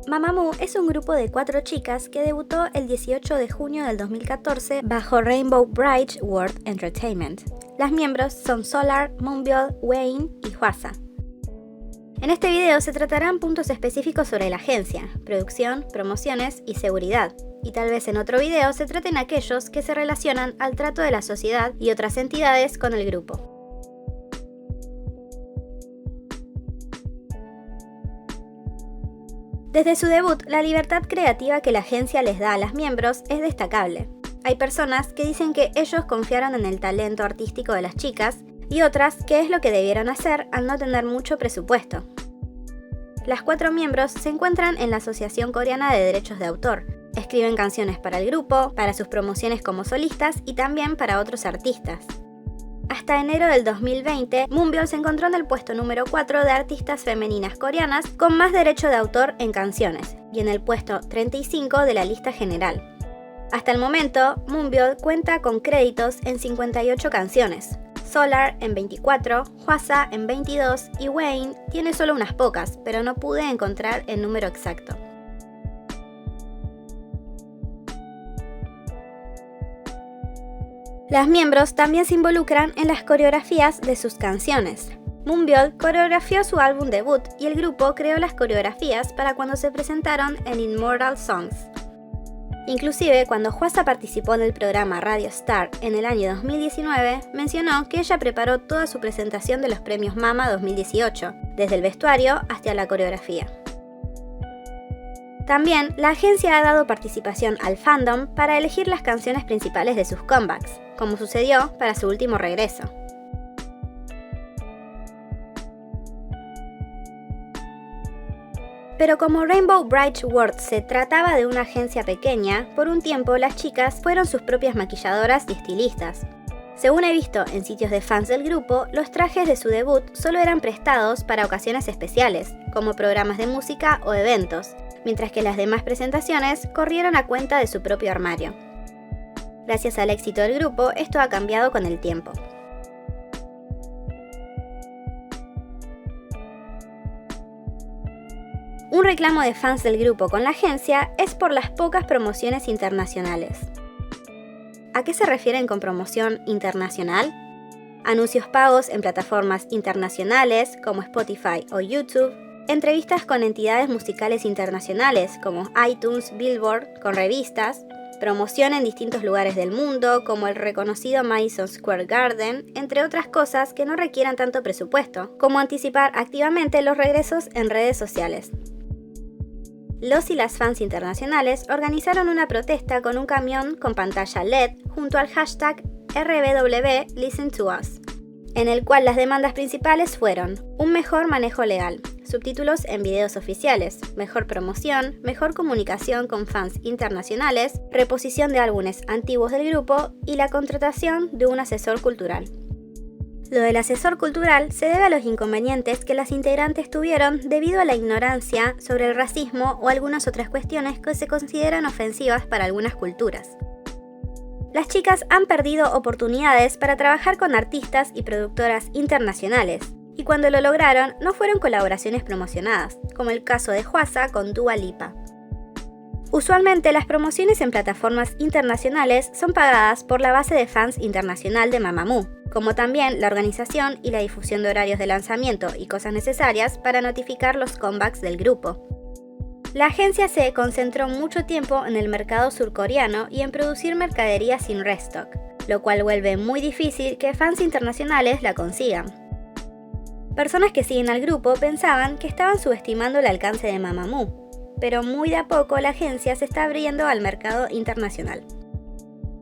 Mamamoo es un grupo de 4 chicas que debutó el 18 de junio del 2014 bajo Rainbow Bright World Entertainment. Las miembros son Solar, Moonbyul, Wayne y Hwasa. En este video se tratarán puntos específicos sobre la agencia, producción, promociones y seguridad, y tal vez en otro video se traten aquellos que se relacionan al trato de la sociedad y otras entidades con el grupo. Desde su debut, la libertad creativa que la agencia les da a las miembros es destacable. Hay personas que dicen que ellos confiaron en el talento artístico de las chicas y otras que es lo que debieron hacer al no tener mucho presupuesto. Las 4 miembros se encuentran en la Asociación Coreana de Derechos de Autor. Escriben canciones para el grupo, para sus promociones como solistas y también para otros artistas. Hasta enero del 2020, Moonbyul se encontró en el puesto número 4 de artistas femeninas coreanas con más derecho de autor en canciones y en el puesto 35 de la lista general. Hasta el momento, Moonbyul cuenta con créditos en 58 canciones, Solar en 24, Hwasa en 22 y Wayne tiene solo unas pocas, pero no pude encontrar el número exacto. Las miembros también se involucran en las coreografías de sus canciones. Moonbyul coreografió su álbum debut y el grupo creó las coreografías para cuando se presentaron en Immortal Songs. Inclusive, cuando Hwasa participó en el programa Radio Star en el año 2019, mencionó que ella preparó toda su presentación de los premios MAMA 2018, desde el vestuario hasta la coreografía. También, la agencia ha dado participación al fandom para elegir las canciones principales de sus comebacks, como sucedió para su último regreso. Pero como Rainbow Bright World se trataba de una agencia pequeña, por un tiempo las chicas fueron sus propias maquilladoras y estilistas. Según he visto en sitios de fans del grupo, los trajes de su debut solo eran prestados para ocasiones especiales, como programas de música o eventos, mientras que las demás presentaciones corrieron a cuenta de su propio armario. Gracias al éxito del grupo, esto ha cambiado con el tiempo. Un reclamo de fans del grupo con la agencia es por las pocas promociones internacionales. ¿A qué se refieren con promoción internacional? Anuncios pagos en plataformas internacionales como Spotify o YouTube, entrevistas con entidades musicales internacionales como iTunes, Billboard, con revistas, promoción en distintos lugares del mundo como el reconocido Madison Square Garden, entre otras cosas que no requieran tanto presupuesto, como anticipar activamente los regresos en redes sociales. Los y las fans internacionales organizaron una protesta con un camión con pantalla LED junto al hashtag #RBW_ListenToUs, en el cual las demandas principales fueron un mejor manejo legal, subtítulos en videos oficiales, mejor promoción, mejor comunicación con fans internacionales, reposición de álbumes antiguos del grupo y la contratación de un asesor cultural. Lo del asesor cultural se debe a los inconvenientes que las integrantes tuvieron debido a la ignorancia sobre el racismo o algunas otras cuestiones que se consideran ofensivas para algunas culturas. Las chicas han perdido oportunidades para trabajar con artistas y productoras internacionales, y cuando lo lograron no fueron colaboraciones promocionadas, como el caso de Hwasa con Dua Lipa. Usualmente las promociones en plataformas internacionales son pagadas por la base de fans internacional de Mamamoo, como también la organización y la difusión de horarios de lanzamiento y cosas necesarias para notificar los comebacks del grupo. La agencia se concentró mucho tiempo en el mercado surcoreano y en producir mercadería sin restock, lo cual vuelve muy difícil que fans internacionales la consigan. Personas que siguen al grupo pensaban que estaban subestimando el alcance de Mamamoo, pero muy de a poco la agencia se está abriendo al mercado internacional.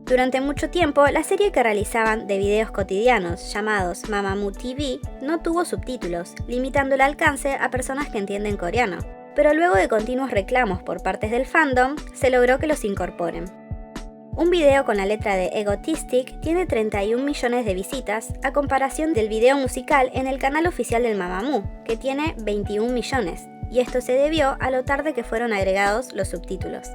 Durante mucho tiempo, la serie que realizaban de videos cotidianos, llamados Mamamoo TV, no tuvo subtítulos, limitando el alcance a personas que entienden coreano. Pero luego de continuos reclamos por partes del fandom, se logró que los incorporen. Un video con la letra de Egotistic tiene 31 millones de visitas, a comparación del video musical en el canal oficial del Mamamoo, que tiene 21 millones, y esto se debió a lo tarde que fueron agregados los subtítulos.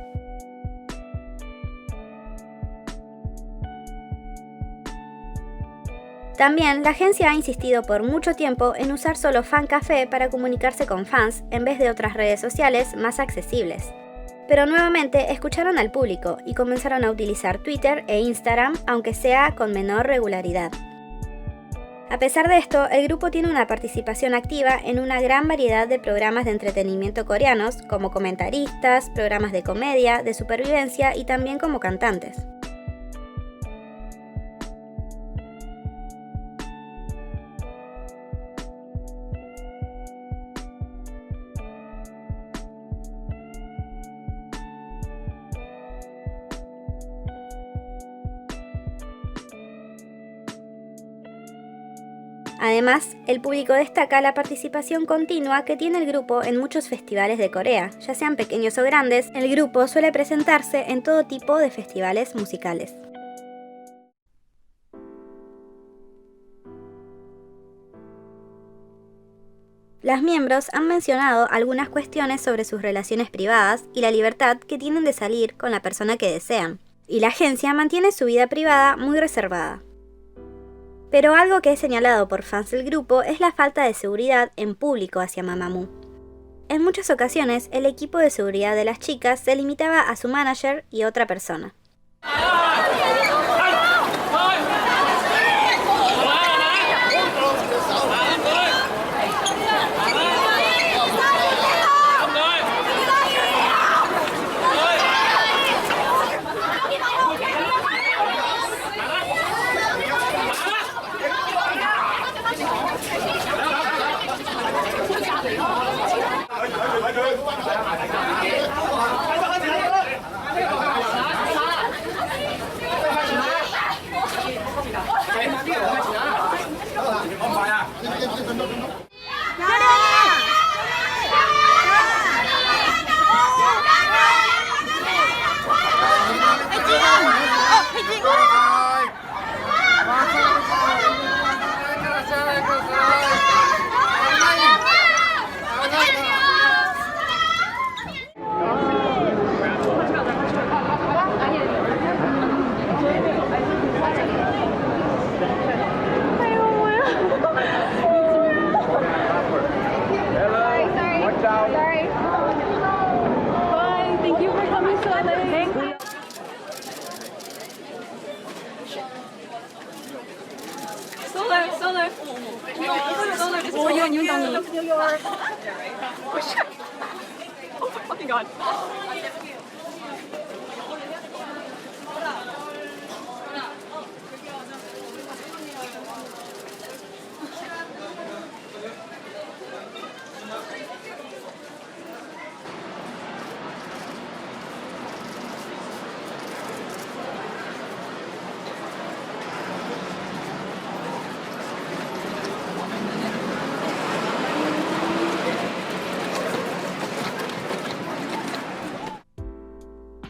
También, la agencia ha insistido por mucho tiempo en usar solo Fancafé para comunicarse con fans en vez de otras redes sociales más accesibles. Pero nuevamente escucharon al público y comenzaron a utilizar Twitter e Instagram, aunque sea con menor regularidad. A pesar de esto, el grupo tiene una participación activa en una gran variedad de programas de entretenimiento coreanos, como comentaristas, programas de comedia, de supervivencia y también como cantantes. Además, el público destaca la participación continua que tiene el grupo en muchos festivales de Corea, ya sean pequeños o grandes. El grupo suele presentarse en todo tipo de festivales musicales. Las miembros han mencionado algunas cuestiones sobre sus relaciones privadas y la libertad que tienen de salir con la persona que desean, y la agencia mantiene su vida privada muy reservada. Pero algo que es señalado por fans del grupo es la falta de seguridad en público hacia Mamamoo. En muchas ocasiones, el equipo de seguridad de las chicas se limitaba a su manager y otra persona.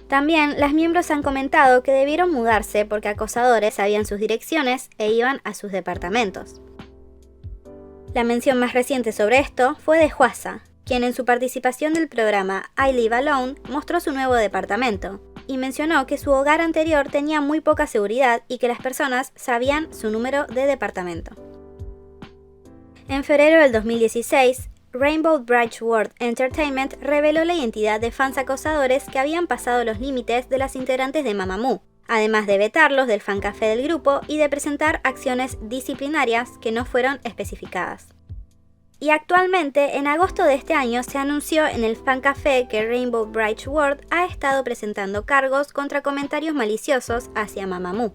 También, las miembros han comentado que debieron mudarse porque acosadores sabían sus direcciones e iban a sus departamentos. La mención más reciente sobre esto fue de Hwasa, quien en su participación del programa I Live Alone mostró su nuevo departamento y mencionó que su hogar anterior tenía muy poca seguridad y que las personas sabían su número de departamento. En febrero del 2016, Rainbow Bright World Entertainment reveló la identidad de fans acosadores que habían pasado los límites de las integrantes de Mamamoo, además de vetarlos del fancafé del grupo y de presentar acciones disciplinarias que no fueron especificadas. Y actualmente, en agosto de este año, se anunció en el fancafé que Rainbow Bright World ha estado presentando cargos contra comentarios maliciosos hacia Mamamoo.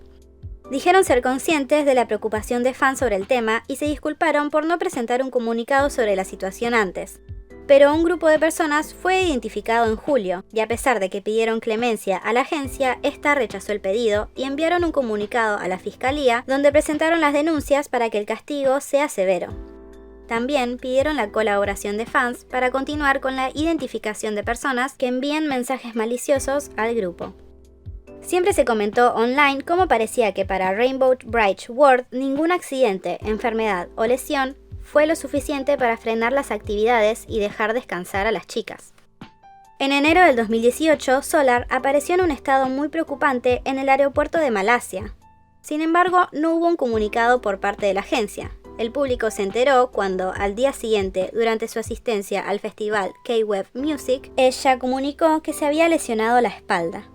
Dijeron ser conscientes de la preocupación de fans sobre el tema y se disculparon por no presentar un comunicado sobre la situación antes. Pero un grupo de personas fue identificado en julio, y a pesar de que pidieron clemencia a la agencia, esta rechazó el pedido y enviaron un comunicado a la fiscalía donde presentaron las denuncias para que el castigo sea severo. También pidieron la colaboración de fans para continuar con la identificación de personas que envíen mensajes maliciosos al grupo. Siempre se comentó online cómo parecía que para Rainbow Bright World ningún accidente, enfermedad o lesión fue lo suficiente para frenar las actividades y dejar descansar a las chicas. En enero del 2018, Solar apareció en un estado muy preocupante en el aeropuerto de Malasia. Sin embargo, no hubo un comunicado por parte de la agencia. El público se enteró cuando, al día siguiente, durante su asistencia al festival K-Web Music, ella comunicó que se había lesionado la espalda.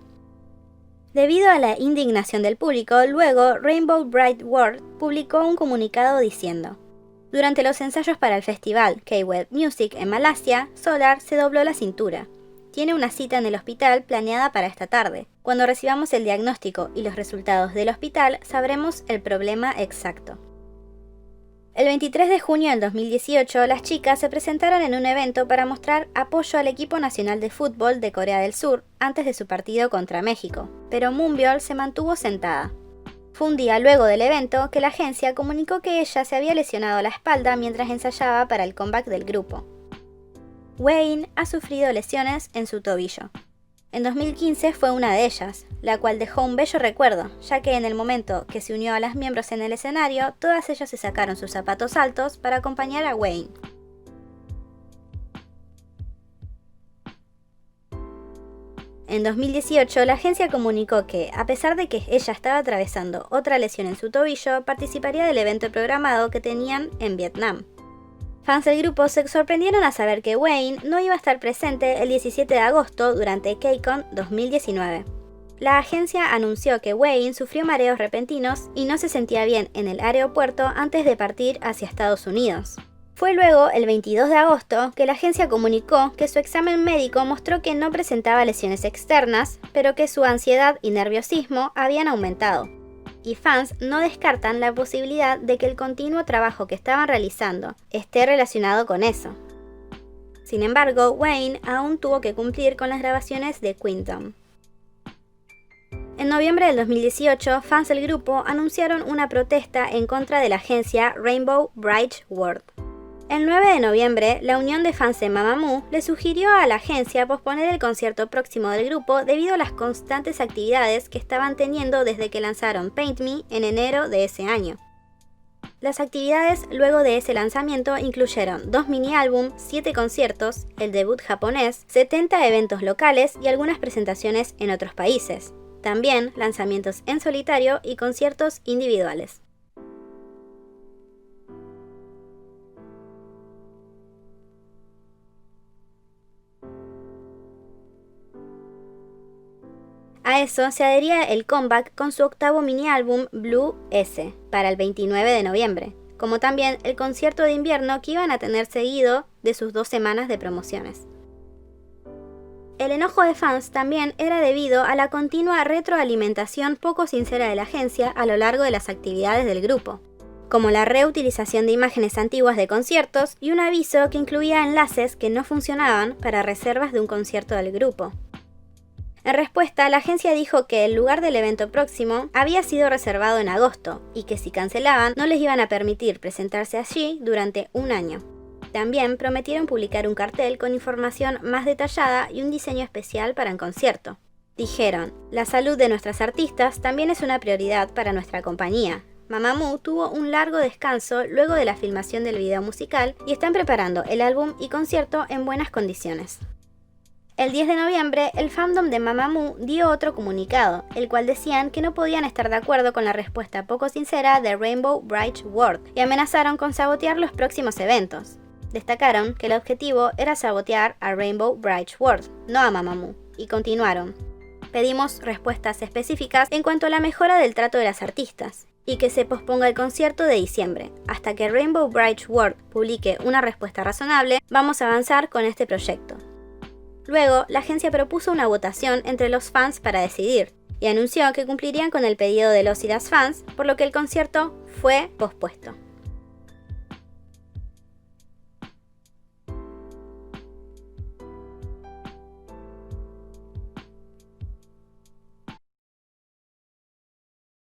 Debido a la indignación del público, luego Rainbow Bright World publicó un comunicado diciendo: durante los ensayos para el festival K-Web Music en Malasia, Solar se dobló la cintura. Tiene una cita en el hospital planeada para esta tarde. Cuando recibamos el diagnóstico y los resultados del hospital, sabremos el problema exacto. El 23 de junio del 2018, las chicas se presentaron en un evento para mostrar apoyo al equipo nacional de fútbol de Corea del Sur antes de su partido contra México, pero Moonbyul se mantuvo sentada. Fue un día luego del evento que la agencia comunicó que ella se había lesionado la espalda mientras ensayaba para el comeback del grupo. Wayne ha sufrido lesiones en su tobillo. En 2015 fue una de ellas, la cual dejó un bello recuerdo, ya que en el momento que se unió a las miembros en el escenario, todas ellas se sacaron sus zapatos altos para acompañar a Wayne. En 2018, la agencia comunicó que, a pesar de que ella estaba atravesando otra lesión en su tobillo, participaría del evento programado que tenían en Vietnam. Fans del grupo se sorprendieron a saber que Wayne no iba a estar presente el 17 de agosto durante KCON 2019. La agencia anunció que Wayne sufrió mareos repentinos y no se sentía bien en el aeropuerto antes de partir hacia Estados Unidos. Fue luego, el 22 de agosto, que la agencia comunicó que su examen médico mostró que no presentaba lesiones externas, pero que su ansiedad y nerviosismo habían aumentado. Y fans no descartan la posibilidad de que el continuo trabajo que estaban realizando esté relacionado con eso. Sin embargo, Wayne aún tuvo que cumplir con las grabaciones de Quantum. En noviembre del 2018, fans del grupo anunciaron una protesta en contra de la agencia Rainbow Bright World. El 9 de noviembre, la unión de fans de Mamamoo le sugirió a la agencia posponer el concierto próximo del grupo debido a las constantes actividades que estaban teniendo desde que lanzaron Paint Me en enero de ese año. Las actividades luego de ese lanzamiento incluyeron 2 mini álbum, 7 conciertos, el debut japonés, 70 eventos locales y algunas presentaciones en otros países. También lanzamientos en solitario y conciertos individuales. A eso se adhería el comeback con su octavo mini álbum Blue S para el 29 de noviembre, como también el concierto de invierno que iban a tener seguido de sus 2 semanas de promociones. El enojo de fans también era debido a la continua retroalimentación poco sincera de la agencia a lo largo de las actividades del grupo, como la reutilización de imágenes antiguas de conciertos y un aviso que incluía enlaces que no funcionaban para reservas de un concierto del grupo. En respuesta, la agencia dijo que el lugar del evento próximo había sido reservado en agosto y que si cancelaban no les iban a permitir presentarse allí durante un año. También prometieron publicar un cartel con información más detallada y un diseño especial para el concierto. Dijeron: la salud de nuestras artistas también es una prioridad para nuestra compañía. Mamamoo tuvo un largo descanso luego de la filmación del video musical y están preparando el álbum y concierto en buenas condiciones. El 10 de noviembre, el fandom de Mamamoo dio otro comunicado, el cual decían que no podían estar de acuerdo con la respuesta poco sincera de Rainbow Bright World y amenazaron con sabotear los próximos eventos. Destacaron que el objetivo era sabotear a Rainbow Bright World, no a Mamamoo, y continuaron: pedimos respuestas específicas en cuanto a la mejora del trato de las artistas, y que se posponga el concierto de diciembre. Hasta que Rainbow Bright World publique una respuesta razonable, vamos a avanzar con este proyecto. Luego, la agencia propuso una votación entre los fans para decidir, y anunció que cumplirían con el pedido de los y las fans, por lo que el concierto fue pospuesto.